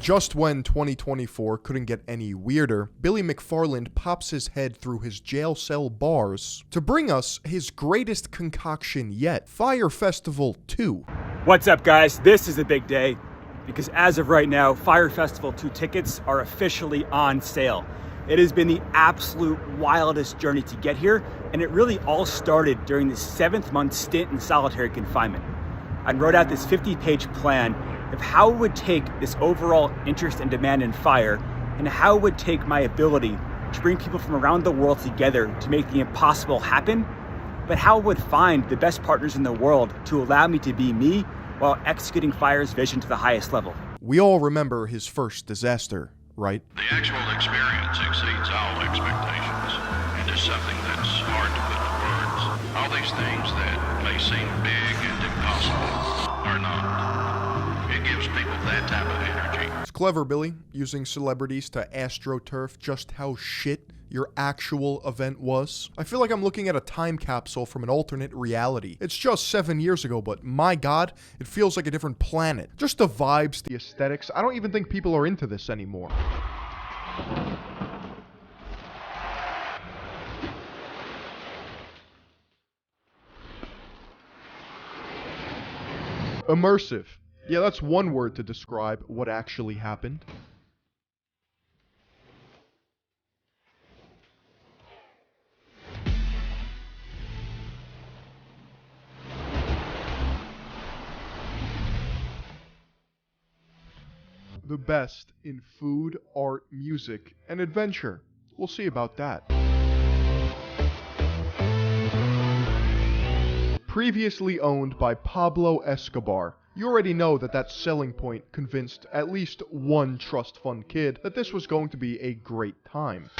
Just when 2024 couldn't get any weirder, Billy McFarland pops his head through his jail cell bars to bring us his greatest concoction yet, Fyre Festival 2. What's up, guys? This is a big day because as of right now, Fyre Festival 2 tickets are officially on sale. It has been the absolute wildest journey to get here, and it really all started during the 7th-month stint in solitary confinement. I wrote out this 50-page plan of how it would take this overall interest and demand in Fyre, and how it would take my ability to bring people from around the world together to make the impossible happen, but how it would find the best partners in the world to allow me to be me while executing Fyre's vision to the highest level. We all remember his first disaster, right? The actual experience exceeds all expectations, and is something that's hard to put into words. All these things that may seem big and impossible are not. It gives people that type of energy. It's clever, Billy, using celebrities to astroturf just how shit your actual event was. I feel like I'm looking at a time capsule from an alternate reality. It's just 7 years ago, but my god, it feels like a different planet. Just the vibes, the aesthetics. I don't even think people are into this anymore. Immersive. Yeah, that's one word to describe what actually happened. The best in food, art, music, and adventure. We'll see about that. Previously owned by Pablo Escobar, you already know that that selling point convinced at least one trust fund kid that this was going to be a great time.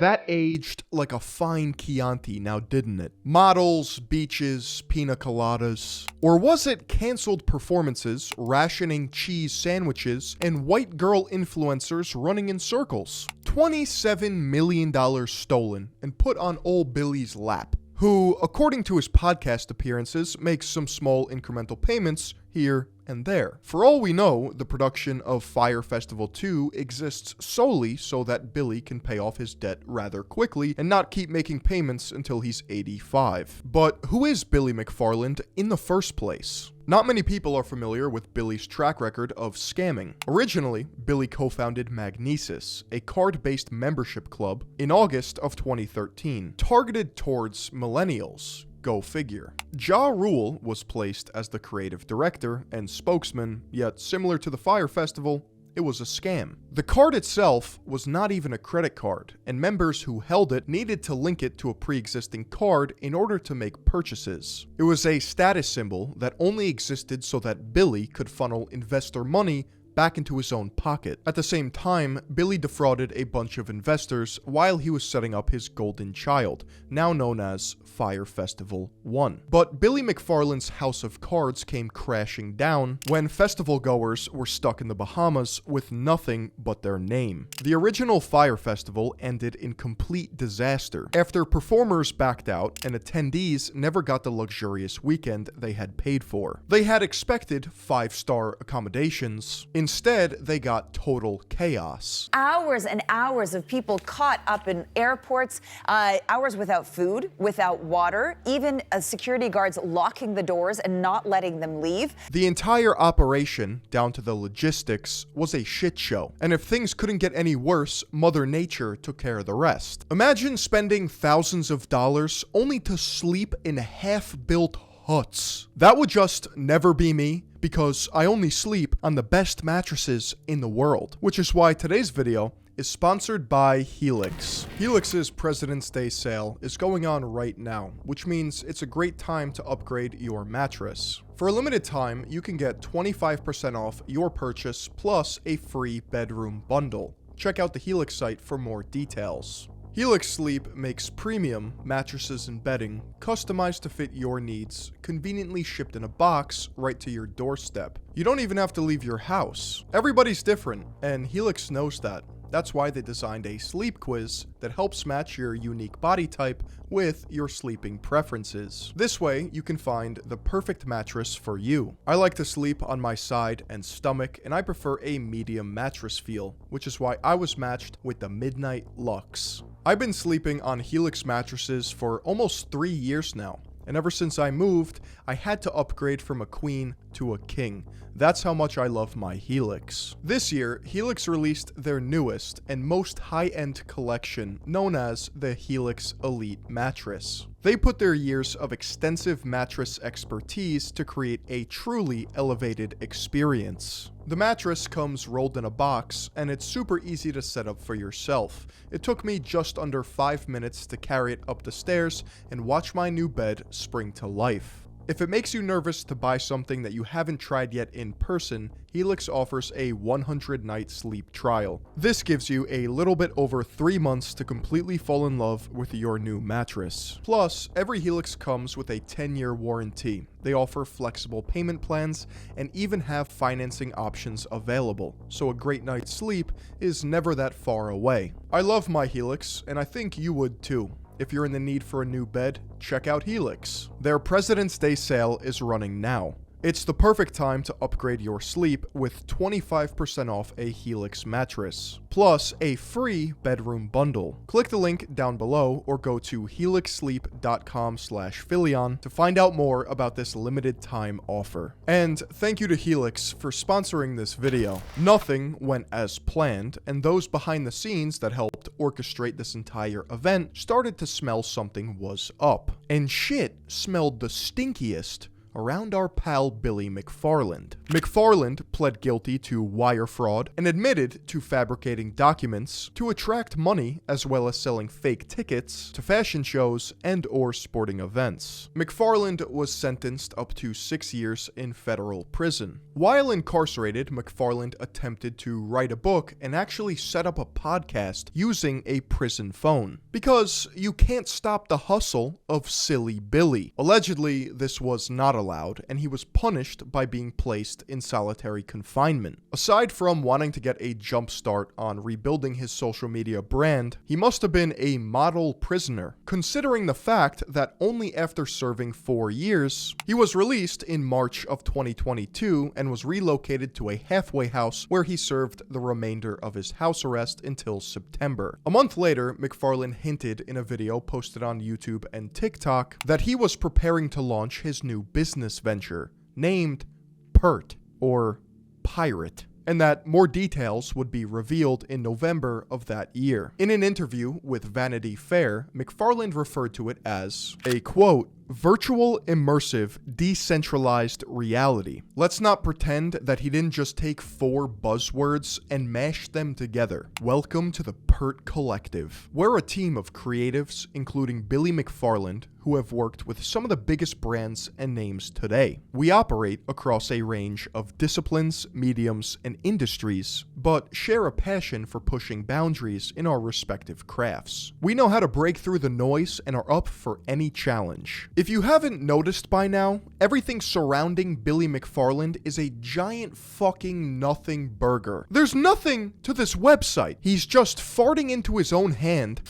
That aged like a fine Chianti, now didn't it? Models, beaches, pina coladas. Or was it canceled performances, rationing cheese sandwiches, and white girl influencers running in circles? $27 million stolen and put on old Billy's lap, who, according to his podcast appearances, makes some small incremental payments here and there. For all we know, the production of Fyre Festival 2 exists solely so that Billy can pay off his debt rather quickly and not keep making payments until he's 85. But who is Billy McFarland in the first place? Not many people are familiar with Billy's track record of scamming. Originally, Billy co-founded Magnesis, a card-based membership club, in August of 2013, targeted towards millennials. Go figure. Ja Rule was placed as the creative director and spokesman, yet similar to the Fyre Festival, it was a scam. The card itself was not even a credit card, and members who held it needed to link it to a pre-existing card in order to make purchases. It was a status symbol that only existed so that Billy could funnel investor money back into his own pocket. At the same time, Billy defrauded a bunch of investors while he was setting up his golden child, now known as Fyre Festival 1. But Billy McFarland's house of cards came crashing down when festival goers were stuck in the Bahamas with nothing but their name. The original Fyre Festival ended in complete disaster after performers backed out and attendees never got the luxurious weekend they had paid for. They had expected 5-star accommodations. Instead, they got total chaos. Hours and hours of people caught up in airports, hours without food, without water, even security guards locking the doors and not letting them leave. The entire operation, down to the logistics, was a shit show. And if things couldn't get any worse, Mother Nature took care of the rest. Imagine spending thousands of dollars only to sleep in half-built huts. That would just never be me, because I only sleep on the best mattresses in the world. Which is why today's video is sponsored by Helix. Helix's President's Day sale is going on right now, which means it's a great time to upgrade your mattress. For a limited time, you can get 25% off your purchase plus a free bedroom bundle. Check out the Helix site for more details. Helix Sleep makes premium mattresses and bedding, customized to fit your needs, conveniently shipped in a box right to your doorstep. You don't even have to leave your house. Everybody's different, and Helix knows that. That's why they designed a sleep quiz that helps match your unique body type with your sleeping preferences. This way, you can find the perfect mattress for you. I like to sleep on my side and stomach, and I prefer a medium mattress feel, which is why I was matched with the Midnight Lux. I've been sleeping on Helix mattresses for almost 3 years now, and ever since I moved, I had to upgrade from a queen to a king. That's how much I love my Helix. This year, Helix released their newest and most high-end collection, known as the Helix Elite Mattress. They put their years of extensive mattress expertise to create a truly elevated experience. The mattress comes rolled in a box, and it's super easy to set up for yourself. It took me just under 5 minutes to carry it up the stairs and watch my new bed spring to life. If it makes you nervous to buy something that you haven't tried yet in person, Helix offers a 100-night sleep trial. This gives you a little bit over 3 months to completely fall in love with your new mattress. Plus, every Helix comes with a 10-year warranty. They offer flexible payment plans and even have financing options available, so a great night's sleep is never that far away. I love my Helix, and I think you would too. If you're in the need for a new bed, check out Helix. Their President's Day sale is running now. It's the perfect time to upgrade your sleep with 25% off a Helix mattress, plus a free bedroom bundle. Click the link down below or go to helixsleep.com/Philion to find out more about this limited time offer. And thank you to Helix for sponsoring this video. Nothing went as planned, and those behind the scenes that helped orchestrate this entire event started to smell something was up. And shit smelled the stinkiest around our pal Billy McFarland. McFarland pled guilty to wire fraud and admitted to fabricating documents to attract money as well as selling fake tickets to fashion shows and/or sporting events. McFarland was sentenced up to 6 years in federal prison. While incarcerated, McFarland attempted to write a book and actually set up a podcast using a prison phone. Because you can't stop the hustle of Silly Billy. Allegedly, this was not allowed, and he was punished by being placed in solitary confinement. Aside from wanting to get a jump start on rebuilding his social media brand, he must have been a model prisoner, considering the fact that only after serving 4 years, he was released in March of 2022 and was relocated to a halfway house where he served the remainder of his house arrest until September. A month later, McFarland hinted in a video posted on YouTube and TikTok that he was preparing to launch his new business venture named PERT, or Pirate, and that more details would be revealed in November of that year. In an interview with Vanity Fair, McFarland referred to it as a, quote, virtual, immersive, decentralized reality. Let's not pretend that he didn't just take 4 buzzwords and mash them together. Welcome to the PERT Collective. We're a team of creatives, including Billy McFarland, who have worked with some of the biggest brands and names today. We operate across a range of disciplines, mediums, and industries, but share a passion for pushing boundaries in our respective crafts. We know how to break through the noise and are up for any challenge. If you haven't noticed by now, everything surrounding Billy McFarland is a giant fucking nothing burger. There's nothing to this website. He's just farting into his own hand.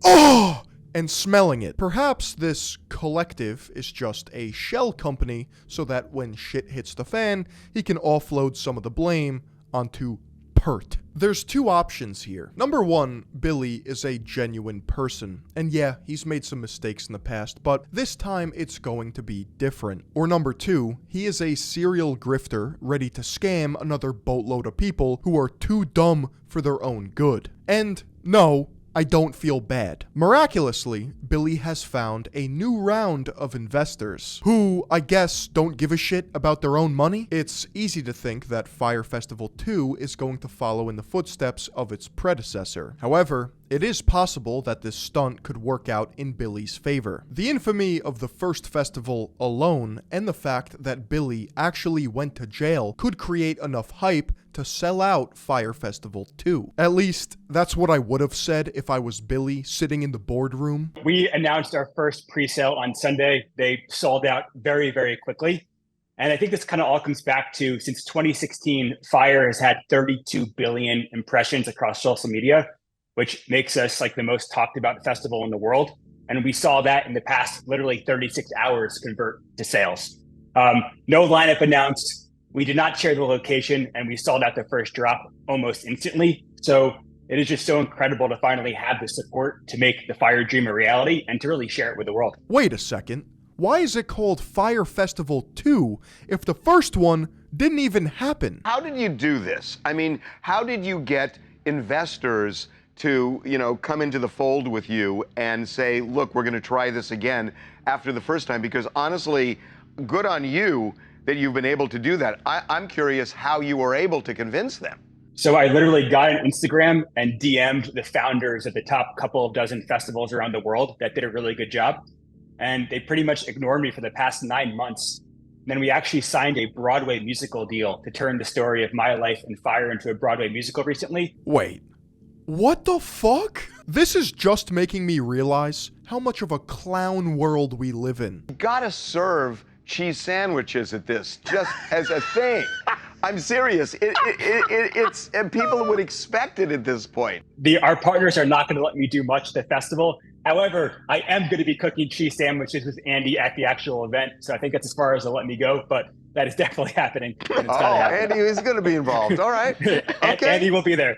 Oh! And smelling it. Perhaps this collective is just a shell company so that when shit hits the fan, he can offload some of the blame onto PERT. There's 2 options here. Number 1, Billy is a genuine person. And yeah, he's made some mistakes in the past, but this time it's going to be different. Or number 2, he is a serial grifter ready to scam another boatload of people who are too dumb for their own good. And no, I don't feel bad. Miraculously, Billy has found a new round of investors who, I guess, don't give a shit about their own money. It's easy to think that Fyre Festival 2 is going to follow in the footsteps of its predecessor. However, it is possible that this stunt could work out in Billy's favor. The infamy of the first festival alone, and the fact that Billy actually went to jail, could create enough hype to sell out Fyre Festival 2. At least, that's what I would have said if I was Billy sitting in the boardroom. We announced our first pre-sale on Sunday. They sold out very, very quickly. And I think this kind of all comes back to, since 2016, Fyre has had 32 billion impressions across social media, which makes us like the most talked about festival in the world. And we saw that in the past, literally 36 hours convert to sales. No lineup announced. We did not share the location, and we sold out the first drop almost instantly. So it is just so incredible to finally have the support to make the Fyre dream a reality and to really share it with the world. Wait a second. Why is it called Fyre Festival 2 if the first one didn't even happen? How did you do this? I mean, how did you get investors to, come into the fold with you and say, look, we're going to try this again after the first time? Because honestly, good on you that you've been able to do that. I'm curious how you were able to convince them. So I literally got on Instagram and DM'd the founders of the top couple of dozen festivals around the world that did a really good job. And they pretty much ignored me for the past 9 months. And then we actually signed a Broadway musical deal to turn the story of my life and Fyre into a Broadway musical recently. Wait, what the fuck? This is just making me realize how much of a clown world we live in. You gotta serve cheese sandwiches at this, just as a thing. I'm serious. It's and people would expect it at this point. Our partners are not going to let me do much at the festival. However, I am going to be cooking cheese sandwiches with Andy at the actual event. So I think that's as far as they'll let me go, but that is definitely happening. Andy is going to be involved. All right. Okay. Andy will be there.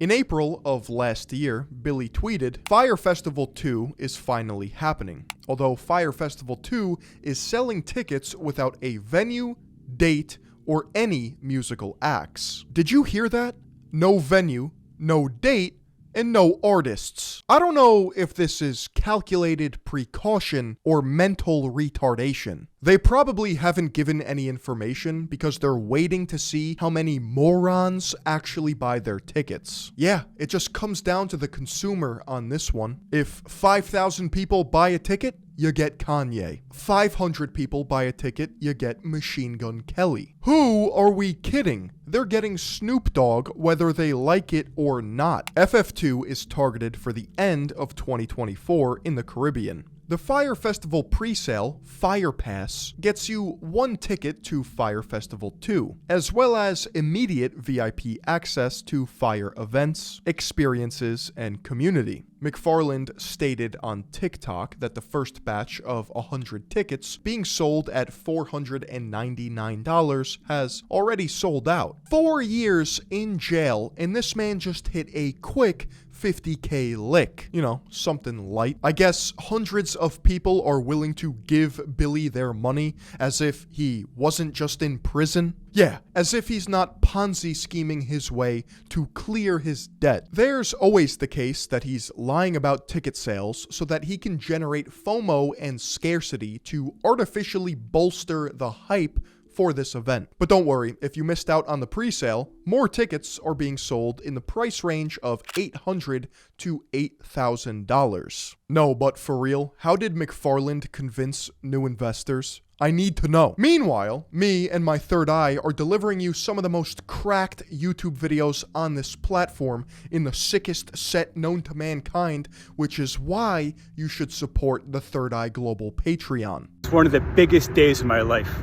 In April of last year, Billy tweeted, Fyre Festival 2 is finally happening. Although Fyre Festival 2 is selling tickets without a venue, date, or any musical acts. Did you hear that? No venue, no date, and no artists. I don't know if this is calculated precaution or mental retardation. They probably haven't given any information because they're waiting to see how many morons actually buy their tickets. Yeah, it just comes down to the consumer on this one. If 5,000 people buy a ticket, you get Kanye. 500 people buy a ticket, you get Machine Gun Kelly. Who are we kidding? They're getting Snoop Dogg whether they like it or not. FF2 is targeted for the end of 2024 in the Caribbean. The Fyre Festival presale, Fyre Pass, gets you 1 ticket to Fyre Festival 2, as well as immediate VIP access to Fyre events, experiences, and community. McFarland stated on TikTok that the first batch of 100 tickets being sold at $499 has already sold out. 4 years in jail, and this man just hit a quick $50K lick. Something light. I guess hundreds of people are willing to give Billy their money as if he wasn't just in prison. Yeah, as if he's not Ponzi scheming his way to clear his debt. There's always the case that he's lying about ticket sales so that he can generate FOMO and scarcity to artificially bolster the hype for this event. But don't worry, if you missed out on the pre-sale, more tickets are being sold in the price range of $800 to $8,000. No, but for real, how did McFarland convince new investors? I need to know. Meanwhile, me and my third eye are delivering you some of the most cracked YouTube videos on this platform in the sickest set known to mankind, which is why you should support the Third Eye Global Patreon. It's one of the biggest days of my life.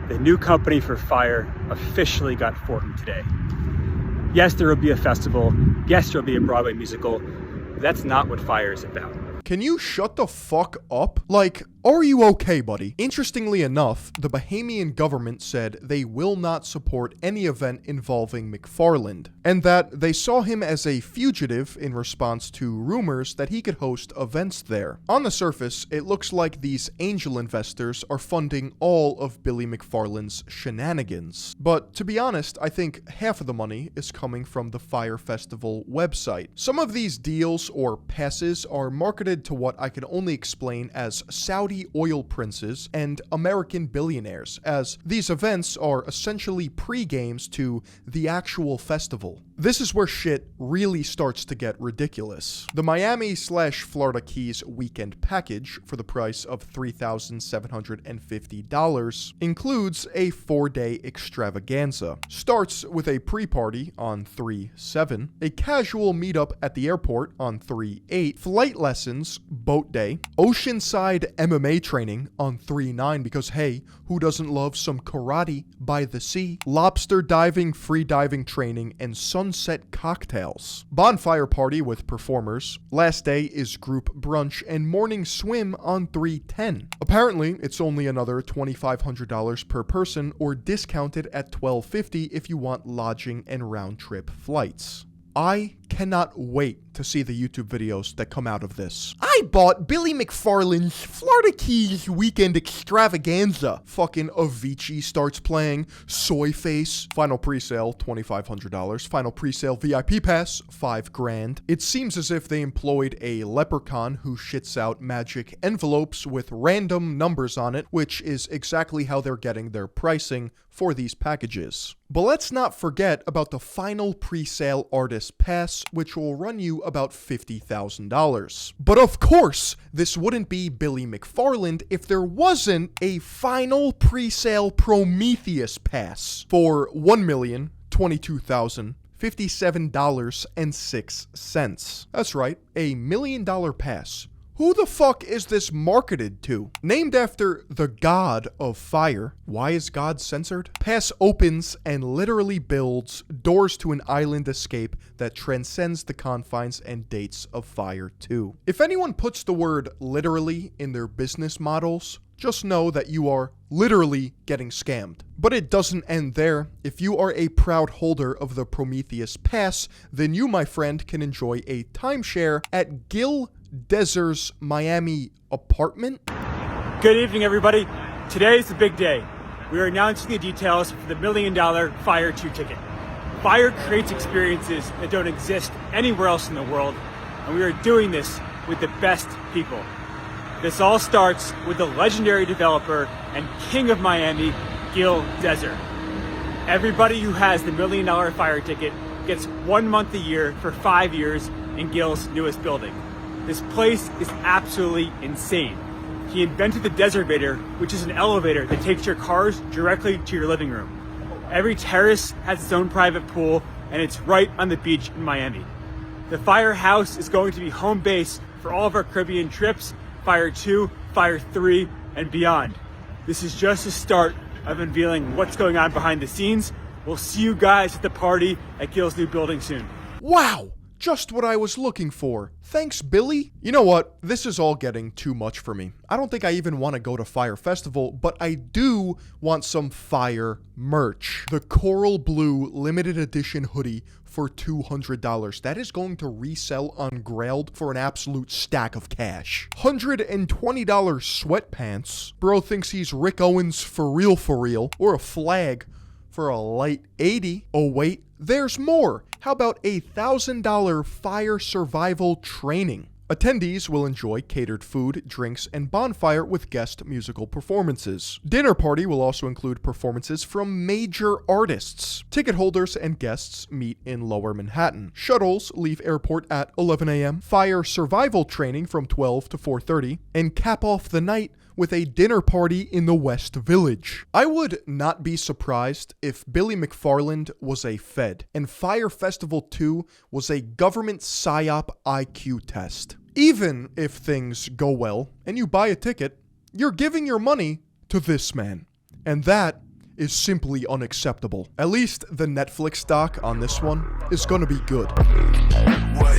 The new company for Fyre officially got formed today. Yes, there will be a festival. Yes, there will be a Broadway musical. But that's not what Fyre is about. Can you shut the fuck up? Like, are you okay, buddy? Interestingly enough, the Bahamian government said they will not support any event involving McFarland, and that they saw him as a fugitive in response to rumors that he could host events there. On the surface, it looks like these angel investors are funding all of Billy McFarland's shenanigans. But to be honest, I think half of the money is coming from the Fyre Festival website. Some of these deals or passes are marketed to what I can only explain as Saudi oil princes and American billionaires, as these events are essentially pre-games to the actual festival. This is where shit really starts to get ridiculous. The Miami/Florida Keys weekend package for the price of $3,750 includes a 4-day extravaganza. Starts with a pre-party on 3/7, a casual meetup at the airport on 3/8, flight lessons, boat day, oceanside MMA training on 3/9 because hey, who doesn't love some karate by the sea, lobster diving, free diving training, and sunset cocktails. Bonfire party with performers. Last day is group brunch and morning swim on 3/10. Apparently, it's only another $2,500 per person or discounted at $1,250 if you want lodging and round-trip flights. I cannot wait to see the YouTube videos that come out of this. I bought Billy McFarland's Florida Keys weekend extravaganza. Fucking Avicii starts playing. Soy Face. Final presale, $2,500. Final presale VIP pass, $5,000. It seems as if they employed a leprechaun who shits out magic envelopes with random numbers on it, which is exactly how they're getting their pricing for these packages. But let's not forget about the final presale artist pass, which will run you about $50,000. But of course, this wouldn't be Billy McFarland if there wasn't a final presale Prometheus pass for $1,022,057.06. That's right, $1 million pass. Who the fuck is this marketed to? Named after the god of fire. Why is God censored? Pass opens and literally builds doors to an island escape that transcends the confines and dates of Fyre 2. If anyone puts the word literally in their business models, just know that you are literally getting scammed. But it doesn't end there. If you are a proud holder of the Prometheus Pass, then you, my friend, can enjoy a timeshare at Gil Desert's Miami apartment. Good evening, everybody. Today is the big day. We are announcing the details for the $1 million Fyre 2 ticket. Fyre creates experiences that don't exist anywhere else in the world, and we are doing this with the best people. This all starts with the legendary developer and king of Miami, Gil Desert. Everybody who has the $1 million Fyre ticket gets 1 month a year for 5 years in Gil's newest building. This place is absolutely insane. He invented the Deservator, which is an elevator that takes your cars directly to your living room. Every terrace has its own private pool, and it's right on the beach in Miami. The Fyre House is going to be home base for all of our Caribbean trips, Fyre 2, Fyre 3, and beyond. This is just the start of unveiling what's going on behind the scenes. We'll see you guys at the party at Gil's new building soon. Wow! Just what I was looking for. Thanks, Billy. You know what? This is all getting too much for me. I don't think I even want to go to Fyre Festival, but I do want some Fyre merch. The coral blue limited edition hoodie for $200. That is going to resell on Grailed for an absolute stack of cash. $120 sweatpants. Bro thinks he's Rick Owens for real, or a flag for a light 80. Oh wait, there's more. How about a $1,000 Fyre survival training? Attendees will enjoy catered food, drinks, and bonfire with guest musical performances. Dinner party will also include performances from major artists. Ticket holders and guests meet in Lower Manhattan. Shuttles leave airport at 11 a.m. Fyre survival training from 12 to 4:30, and cap off the night with a dinner party in the West Village. I would not be surprised if Billy McFarland was a Fed and Fyre Festival 2 was a government PSYOP IQ test. Even if things go well and you buy a ticket, you're giving your money to this man. And that is simply unacceptable. At least the Netflix doc on this one is gonna be good. What?